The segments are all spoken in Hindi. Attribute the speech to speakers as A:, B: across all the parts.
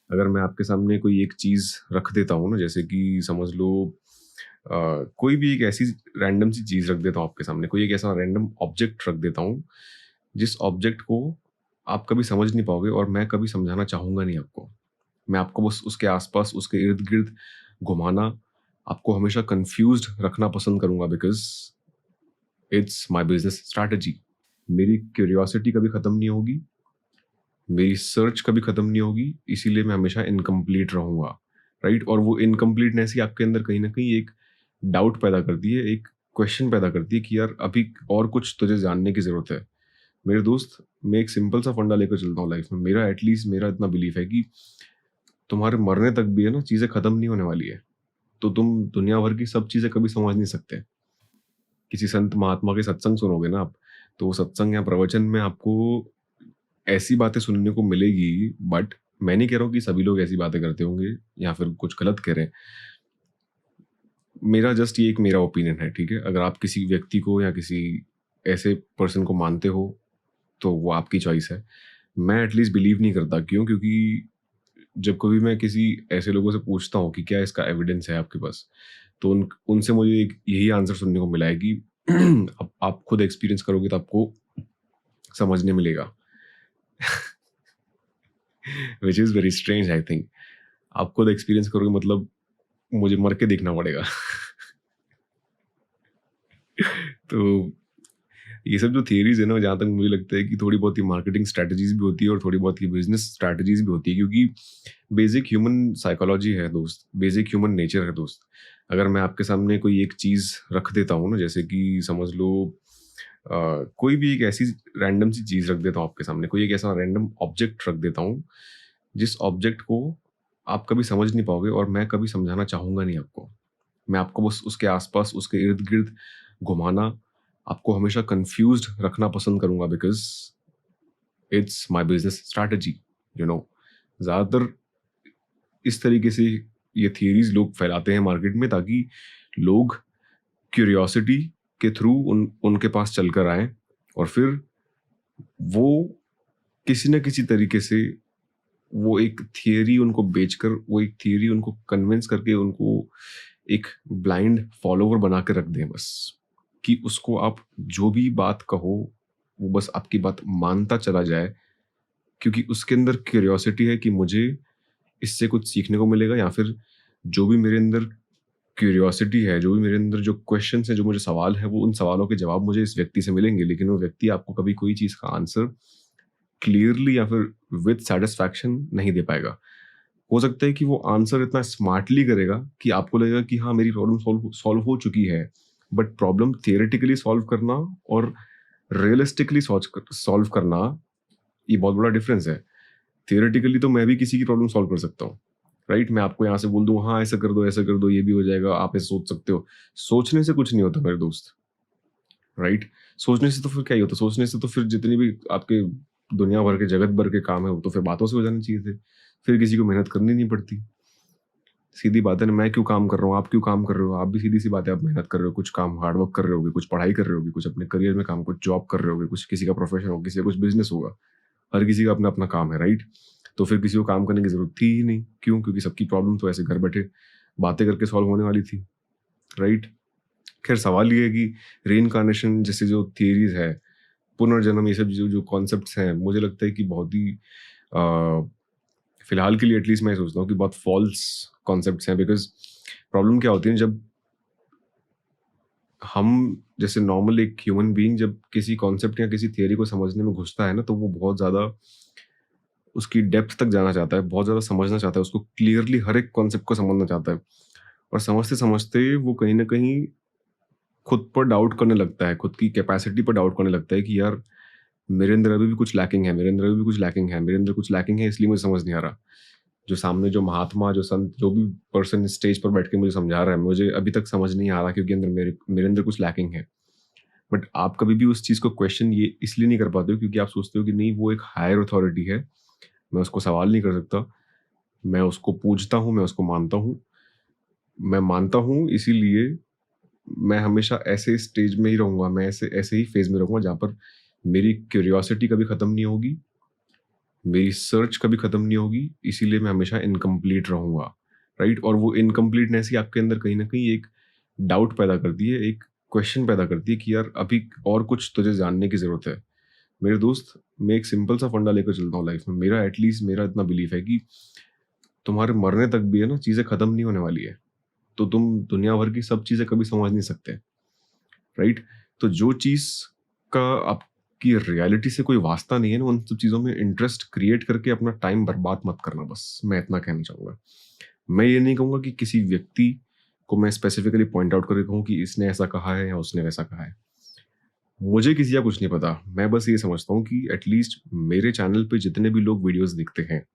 A: अगर मैं आपके सामने कोई एक चीज़ रख देता हूँ ना, जैसे कि समझ लो कोई भी एक ऐसी रैंडम सी चीज़ रख देता हूँ आपके सामने, कोई एक ऐसा रैंडम ऑब्जेक्ट रख देता हूँ, जिस ऑब्जेक्ट को आप कभी समझ नहीं पाओगे और मैं कभी समझाना चाहूँगा नहीं आपको। मैं आपको बस उसके आस-पास, उसके इर्द-गिर्द घुमाना, आपको हमेशा कन्फ्यूज़्ड रखना पसंद करूँगा because it's my business strategy. मेरी क्यूरियोसिटी कभी खत्म नहीं होगी, मेरी सर्च कभी खत्म नहीं होगी, इसीलिए मैं हमेशा इनकम्प्लीट रहूँगा, राइट? और वो इनकम्प्लीटनेस ही आपके अंदर कहीं न कहीं एक डाउट पैदा करती है, एक क्वेश्चन पैदा करती है कि यार अभी और कुछ तुझे जानने की ज़रूरत है। मेरे दोस्त, मैं एक सिंपल सा फंडा लेकर चलता हूँ लाइफ में। मेरा एटलीस्ट मेरा इतना बिलीफ है कि तुम्हारे मरने तक भी है ना, चीज़ें खत्म नहीं होने वाली है। तो तुम दुनिया भर की सब चीज़ें कभी समझ नहीं सकते। किसी संत महात्मा के सत्संग सुनोगे ना आप, तो वो सत्संग या प्रवचन में आपको ऐसी बातें सुनने को मिलेगी, बट मैं नहीं कह रहा हूँ कि सभी लोग ऐसी बातें करते होंगे या फिर कुछ गलत कह रहे हैं। मेरा जस्ट ये एक मेरा ओपिनियन है, ठीक है? अगर आप किसी व्यक्ति को या किसी ऐसे पर्सन को मानते हो, तो वो आपकी चॉइस है। मैं एटलीस्ट बिलीव नहीं करता। क्यों? क्योंकि जब कभी मैं किसी ऐसे लोगों से पूछता हूँ कि क्या इसका एविडेंस है आपके पास, तो उनसे मुझे एक यही आंसर सुनने को मिला है कि अब आप खुद एक्सपीरियंस करोगे तो आपको समझने मिलेगा। Which is very strange I think. आप खुद एक्सपीरियंस करोगे मतलब मुझे मर के देखना पड़ेगा। तो ये सब जो थियरीज़ है ना, जहाँ तक मुझे लगता है कि थोड़ी बहुत ही मार्केटिंग स्ट्रैटेजीज़ भी होती है और थोड़ी बहुत ही बिज़नेस स्ट्रैटेजीज़ भी होती है, क्योंकि बेसिक ह्यूमन साइकोलॉजी है दोस्त, बेसिक ह्यूमन नेचर है दोस्त। अगर मैं आपके सामने कोई एक चीज़ रख देता हूँ ना, जैसे कि समझ लो कोई भी एक ऐसी रैंडम सी चीज़ रख देता हूँ आपके सामने, कोई एक ऐसा रैंडम ऑब्जेक्ट रख देता हूँ, जिस ऑब्जेक्ट को आप कभी समझ नहीं पाओगे और मैं कभी समझाना चाहूँगा नहीं आपको। मैं आपको बस उसके आस-पास, उसके इर्द-गिर्द घुमाना, आपको हमेशा कन्फ्यूज़्ड रखना पसंद करूँगा because it's my business strategy, you know. ज़्यादातर इस तरीके से ये थियरीज़ लोग फैलाते हैं मार्केट में, ताकि लोग क्यूरियोसिटी के थ्रू उनके पास चलकर आएँ और फिर वो किसी न किसी तरीके से वो एक थियरी उनको बेचकर, वो एक थियरी उनको कन्विंस करके उनको एक ब्लाइंड फॉलोवर बना के रख दें बस, कि उसको आप जो भी बात कहो, वो बस आपकी बात मानता चला जाए, क्योंकि उसके अंदर क्यूरियोसिटी है कि मुझे इससे कुछ सीखने को मिलेगा, या फिर जो भी मेरे अंदर क्यूरियोसिटी है, जो भी मेरे अंदर जो क्वेश्चन्स हैं, जो मुझे सवाल है, वो उन सवालों के जवाब मुझे इस व्यक्ति से मिलेंगे, लेकिन वो व्यक्ति आपको कभी कोई चीज़ का आंसर क्लियरली या फिर विद सैटिस्फैक्शन नहीं दे पाएगा। हो सकता है कि वो आंसर इतना स्मार्टली करेगा कि आपको लगेगा कि हाँ, मेरी प्रॉब्लम सॉल्व सॉल्व हो चुकी है। बट प्रॉब्लम थियोरेटिकली सॉल्व करना और रियलिस्टिकली सॉल्व करना, ये बहुत बड़ा डिफरेंस है। थियोरेटिकली तो मैं भी किसी की प्रॉब्लम सॉल्व कर सकता हूँ, राइट? मैं आपको यहाँ से बोल दूँ, हाँ, ऐसा कर दो, ये भी हो जाएगा, आप ऐसे सोच सकते हो। सोचने से कुछ नहीं होता मेरे दोस्त, राइट? सोचने से तो फिर क्या ही होता? सोचने से तो फिर जितनी भी आपके दुनिया भर के, जगत भर के काम है, वो तो फिर बातों से हो जाने चाहिए थे। फिर किसी को मेहनत करनी नहीं पड़ती। सीधी बात है ना, मैं क्यों काम कर रहा हूँ, आप क्यों काम कर रहे हो? आप भी सीधी सी बात है, आप मेहनत कर रहे हो, कुछ काम हार्ड वर्क कर रहे होगे, कुछ पढ़ाई कर रहे होगे, कुछ अपने करियर में काम, कुछ जॉब कर रहे होगे, कुछ किसी का प्रोफेशन होगा, किसी का कुछ बिजनेस होगा। हर किसी का अपना अपना काम है, राइट? तो फिर किसी को काम करने की जरूरत थी ही नहीं। क्यों? क्योंकि सबकी प्रॉब्लम तो ऐसे घर बैठे बातें करके सॉल्व होने वाली थी, राइट? खैर, सवाल ये है कि रीइंकार्नेशन जैसे जो थियरीज है, पुनर्जन्म, ये सब जो जो कॉन्सेप्ट्स हैं, मुझे लगता है कि बहुत ही फिलहाल के लिए एटलीस्ट मैं सोचता हूँ कि बहुत फॉल्स कॉन्सेप्ट्स हैं। बिकॉज प्रॉब्लम क्या होती है, जब हम जैसे नॉर्मल एक ह्यूमन बीइंग जब किसी कॉन्सेप्ट या किसी थियरी को समझने में घुसता है ना, तो वो बहुत ज़्यादा उसकी डेप्थ तक जाना चाहता है, बहुत ज़्यादा समझना चाहता है, उसको क्लियरली हर एक कॉन्सेप्ट को समझना चाहता है। और समझते समझते वो कहीं ना कहीं खुद पर डाउट करने लगता है, खुद की कैपेसिटी पर डाउट करने लगता है कि यार मेरे अंदर अभी भी कुछ लैकिंग है, मेरे अंदर अभी भी कुछ लैकिंग है, मेरे अंदर कुछ लैकिंग है, इसलिए मुझे समझ नहीं आ रहा। जो सामने जो महात्मा, जो संत, जो भी पर्सन स्टेज पर बैठ के मुझे समझा रहा है, मुझे अभी तक समझ नहीं आ रहा, क्योंकि अंदर मेरे मेरे अंदर कुछ लैकिंग है। बट आप कभी भी उस चीज़ को क्वेश्चन ये इसलिए नहीं कर पाते हो, क्योंकि आप सोचते हो कि नहीं, वो एक हायर अथॉरिटी है, मैं उसको सवाल नहीं कर सकता। मैं उसको पूजता हूँ, मैं उसको मानता हूँ। मैं मानता हूँ, इसीलिए मैं हमेशा ऐसे स्टेज में ही रहूँगा, मैं ऐसे ऐसे ही फेज़ में रहूँगा जहाँ पर मेरी क्यूरियोसिटी कभी ख़त्म नहीं होगी, मेरी सर्च कभी खत्म नहीं होगी, इसीलिए मैं हमेशा इनकम्प्लीट रहूंगा, राइट। और वो इनकम्प्लीटनेस ही आपके अंदर कहीं ना कहीं एक डाउट पैदा करती है, एक क्वेश्चन पैदा करती है कि यार अभी और कुछ तुझे जानने की जरूरत है। मेरे दोस्त, मैं एक सिंपल सा फंडा लेकर चलता हूँ लाइफ में। मेरा एटलीस्ट मेरा इतना बिलीफ है कि तुम्हारे मरने तक भी है ना, चीजें खत्म नहीं होने वाली है। तो तुम दुनिया भर की सब चीजें कभी समझ नहीं सकते, राइट। तो जो चीज का आपकी रियलिटी से कोई वास्ता नहीं है ना, उन सब चीजों में इंटरेस्ट क्रिएट करके अपना टाइम बर्बाद मत करना। बस मैं इतना कहना चाहूंगा। मैं ये नहीं कहूंगा कि किसी व्यक्ति को मैं स्पेसिफिकली पॉइंट आउट करके कहूँ कि इसने ऐसा कहा है या उसने वैसा कहा है। मुझे किसी का कुछ नहीं पता। मैं बस ये समझता हूँ कि एटलीस्ट मेरे चैनल पे जितने भी लोग वीडियोस देखते हैं,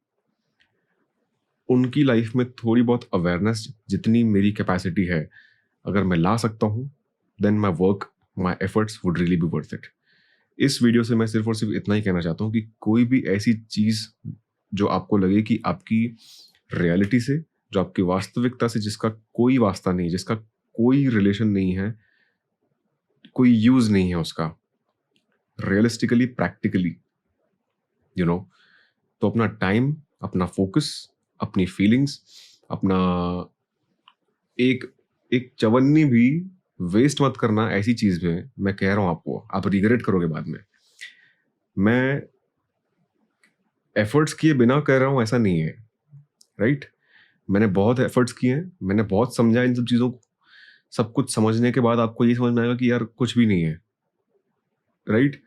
A: उनकी लाइफ में थोड़ी बहुत अवेयरनेस जितनी मेरी कैपेसिटी है, अगर मैं ला सकता हूँ, then my work, my efforts would really be worth it. इस वीडियो से मैं सिर्फ और सिर्फ इतना ही कहना चाहता हूँ कि कोई भी ऐसी चीज जो आपको लगे कि आपकी रियलिटी से, जो आपकी वास्तविकता से, जिसका कोई वास्ता नहीं, जिसका कोई रिलेशन नहीं है, कोई यूज नहीं है उसका, रियलिस्टिकली, प्रैक्टिकली, यू नो, तो अपना टाइम, अपना फोकस, अपनी फीलिंग्स, अपना एक एक चवन्नी भी वेस्ट मत करना ऐसी चीज में। मैं कह रहा हूं आपको, आप रिग्रेट करोगे बाद में। मैं एफर्ट्स किए बिना कह रहा हूं ऐसा नहीं है, राइट। मैंने बहुत एफर्ट्स किए हैं, मैंने बहुत समझा इन सब चीजों को। सब कुछ समझने के बाद आपको ये समझ में आएगा कि यार कुछ भी नहीं है, राइट।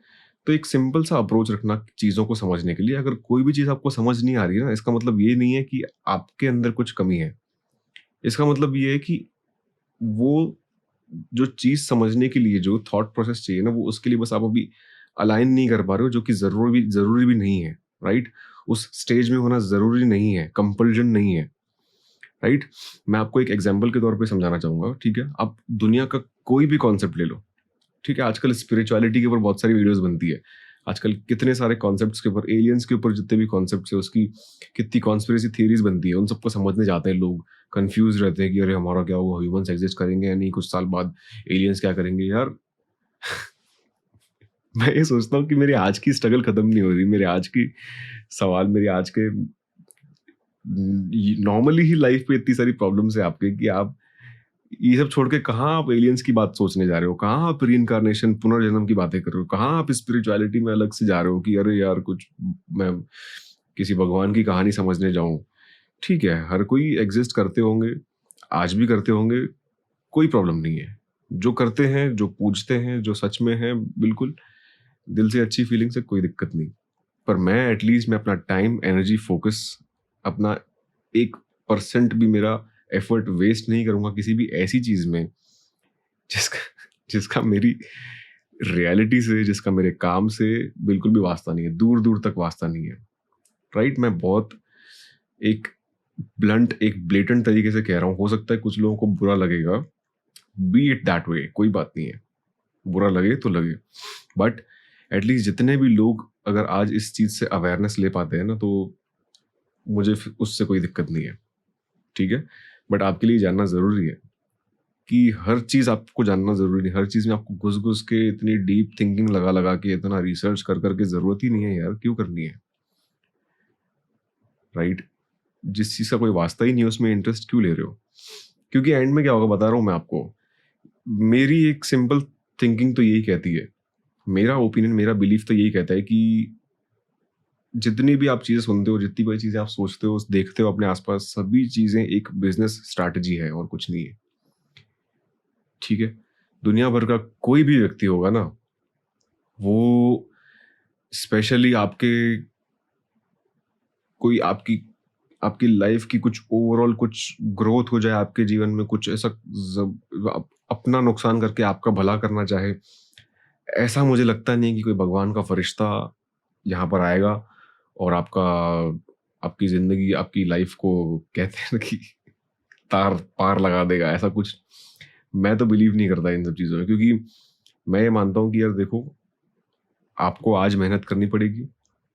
A: तो एक सिंपल सा अप्रोच रखना चीजों को समझने के लिए। अगर कोई भी चीज आपको समझ नहीं आ रही है ना, इसका मतलब ये नहीं है कि आपके अंदर कुछ कमी है। इसका मतलब ये है कि वो जो चीज समझने के लिए जो थॉट प्रोसेस चाहिए ना, वो उसके लिए बस आप अभी अलाइन नहीं कर पा रहे हो, जो कि जरूरी भी नहीं है, राइट। उस स्टेज में होना जरूरी नहीं है, कंपल्जन नहीं है, राइट। मैं आपको एक एग्जांपल के तौर पे समझाना चाहूंगा, ठीक है। आप दुनिया का कोई भी कॉन्सेप्ट ले लो, ठीक है। आजकल स्पिरिचुअलिटी के ऊपर बहुत सारी वीडियोस बनती है। आजकल कितने सारे कॉन्सेप्ट्स के ऊपर, एलियंस के ऊपर जितने भी कॉन्सेप्ट्स है, उसकी कितनी कॉन्स्पिरेसी थ्योरीज बनती है। उन सबको समझने जाते हैं लोग, कंफ्यूज रहते हैं कि अरे हमारा क्या होगा, ह्यूमंस एग्जिस्ट करेंगे या नहीं, कुछ साल बाद एलियंस क्या करेंगे यार। मैं ये सोचता हूँ कि मेरी आज की स्ट्रगल खत्म नहीं हो रही, मेरे आज की सवाल, मेरी आज के नॉर्मली ही लाइफ पे इतनी सारी प्रॉब्लम्स है आपके कि आप ये सब छोड़ के कहाँ आप एलियंस की बात सोचने जा रहे हो, कहाँ आप रीइंकार्नेशन, पुनर्जन्म की बातें कर रहे हो, कहाँ आप स्पिरिचुअलिटी में अलग से जा रहे हो कि अरे यार कुछ मैं किसी भगवान की कहानी समझने जाऊं। ठीक है, हर कोई एग्जिस्ट करते होंगे, आज भी करते होंगे, कोई प्रॉब्लम नहीं है। जो करते हैं, जो पूछते हैं, जो सच में है, बिल्कुल दिल से अच्छी फीलिंग से, कोई दिक्कत नहीं। पर मैं एटलीस्ट मैं अपना टाइम, एनर्जी, फोकस, अपना 1% भी मेरा एफर्ट वेस्ट नहीं करूंगा किसी भी ऐसी चीज में जिसका जिसका मेरी रियलिटी से, जिसका मेरे काम से बिल्कुल भी वास्ता नहीं है, दूर दूर तक वास्ता नहीं है, राइट। मैं बहुत एक ब्लंट, एक ब्लेटेंट तरीके से कह रहा हूँ। हो सकता है कुछ लोगों को बुरा लगेगा, बी इट दैट वे, कोई बात नहीं है, बुरा लगे तो लगे। बट एटलीस्ट जितने भी लोग अगर आज इस चीज से अवेयरनेस ले पाते हैं ना, तो मुझे उससे कोई दिक्कत नहीं है, ठीक है। बट आपके लिए जानना जरूरी है कि हर चीज आपको जानना जरूरी नहीं। हर चीज में आपको घुस घुस के इतनी डीप थिंकिंग लगा लगा के, इतना रिसर्च कर करके जरूरत ही नहीं है यार, क्यों करनी है, राइट। जिस चीज का कोई वास्ता ही नहीं है उसमें इंटरेस्ट क्यों ले रहे हो। क्योंकि एंड में क्या होगा बता रहा हूं मैं आपको। मेरी एक सिंपल थिंकिंग तो यही कहती है, मेरा ओपिनियन, मेरा बिलीफ तो यही कहता है कि जितनी भी आप चीजें सुनते हो, जितनी भी चीजें आप सोचते हो, देखते हो अपने आसपास, सभी चीजें एक बिजनेस स्ट्रैटेजी है और कुछ नहीं है, ठीक है। दुनिया भर का कोई भी व्यक्ति होगा ना, वो स्पेशली आपके कोई आपकी आपकी लाइफ की कुछ ओवरऑल कुछ ग्रोथ हो जाए आपके जीवन में, कुछ ऐसा अपना नुकसान करके आपका भला करना चाहे, ऐसा मुझे लगता नहीं कि कोई भगवान का फरिश्ता यहाँ पर आएगा और आपकी जिंदगी, आपकी लाइफ को कहते हैं ना कि तार पार लगा देगा, ऐसा कुछ मैं तो बिलीव नहीं करता इन सब चीज़ों में। क्योंकि मैं ये मानता हूँ कि यार देखो, आपको आज मेहनत करनी पड़ेगी,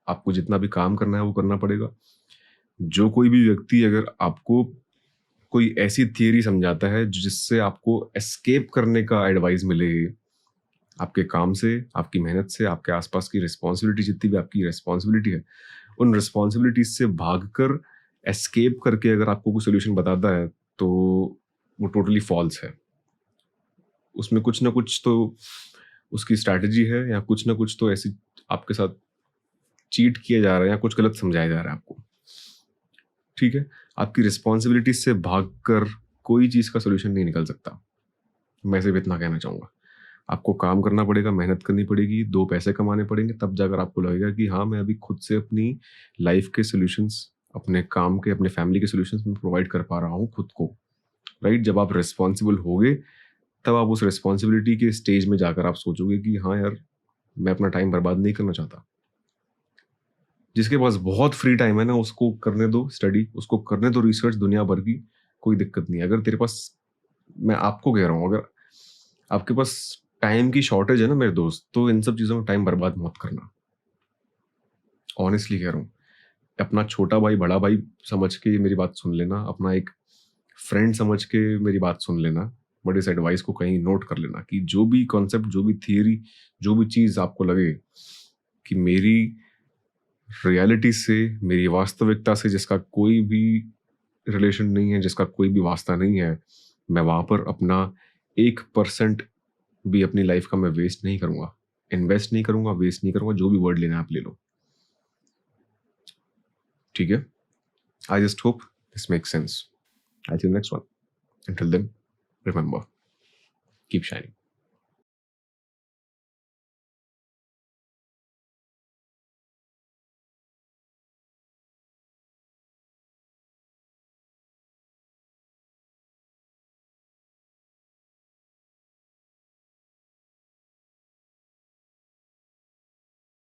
A: आपको जितना भी काम करना है वो करना पड़ेगा। जो कोई भी व्यक्ति अगर आपको कोई ऐसी थियरी समझाता है जिससे आपको एस्केप करने का एडवाइस मिले आपके काम से, आपकी मेहनत से, आपके आसपास की रिस्पॉन्सिबिलिटी, जितनी भी आपकी रिस्पॉन्सिबिलिटी है, उन रिस्पॉन्सिबिलिटीज से भागकर एस्केप करके अगर आपको कोई सोल्यूशन बताता है तो वो टोटली फॉल्स है। उसमें कुछ ना कुछ तो उसकी स्ट्रैटेजी है, या कुछ ना कुछ तो ऐसी आपके साथ चीट किया जा रहा है, या कुछ गलत समझाया जा रहा है आपको। ठीक है, आपकी रिस्पॉन्सिबिलिटीज से भागकर कोई चीज का सोल्यूशन नहीं निकल सकता। मैं सिर्फ इतना कहना चाहूंगा। आपको काम करना पड़ेगा, मेहनत करनी पड़ेगी, 2 पैसे कमाने पड़ेंगे, तब जाकर आपको लगेगा कि हाँ, मैं अभी खुद से अपनी लाइफ के सॉल्यूशंस, अपने काम के, अपने फैमिली के सॉल्यूशंस मैं प्रोवाइड कर पा रहा हूँ खुद को, राइट? जब आप रिस्पॉन्सिबल होगे, तब आप उस रिस्पॉन्सिबिलिटी के स्टेज में जाकर आप सोचोगे कि हाँ यार, मैं अपना टाइम बर्बाद नहीं करना चाहता। जिसके पास बहुत फ्री टाइम है ना, उसको करने दो स्टडी, उसको करने दो रिसर्च दुनिया भर की, कोई दिक्कत नहीं है। अगर तेरे पास, मैं आपको कह रहा हूँ, अगर आपके पास टाइम की शॉर्टेज है ना मेरे दोस्त, तो इन सब चीज़ों में टाइम बर्बाद मत करना। ऑनेस्टली कह रहा हूँ। अपना छोटा भाई, बड़ा भाई समझ के मेरी बात सुन लेना, अपना एक फ्रेंड समझ के मेरी बात सुन लेना, बट इस एडवाइस को कहीं नोट कर लेना कि जो भी कॉन्सेप्ट, जो भी थियरी, जो भी चीज़ आपको लगे कि मेरी रियलिटी से, मेरी वास्तविकता से जिसका कोई भी रिलेशन नहीं है, जिसका कोई भी वास्ता नहीं है, मैं वहाँ पर अपना 1% भी अपनी लाइफ का मैं वेस्ट नहीं करूँगा, इन्वेस्ट नहीं करूँगा, वेस्ट नहीं करूँगा, जो भी वर्ड लेना है आप ले लो। ठीक है? I just hope this makes sense. I'll see you next one. Until then, remember, keep shining.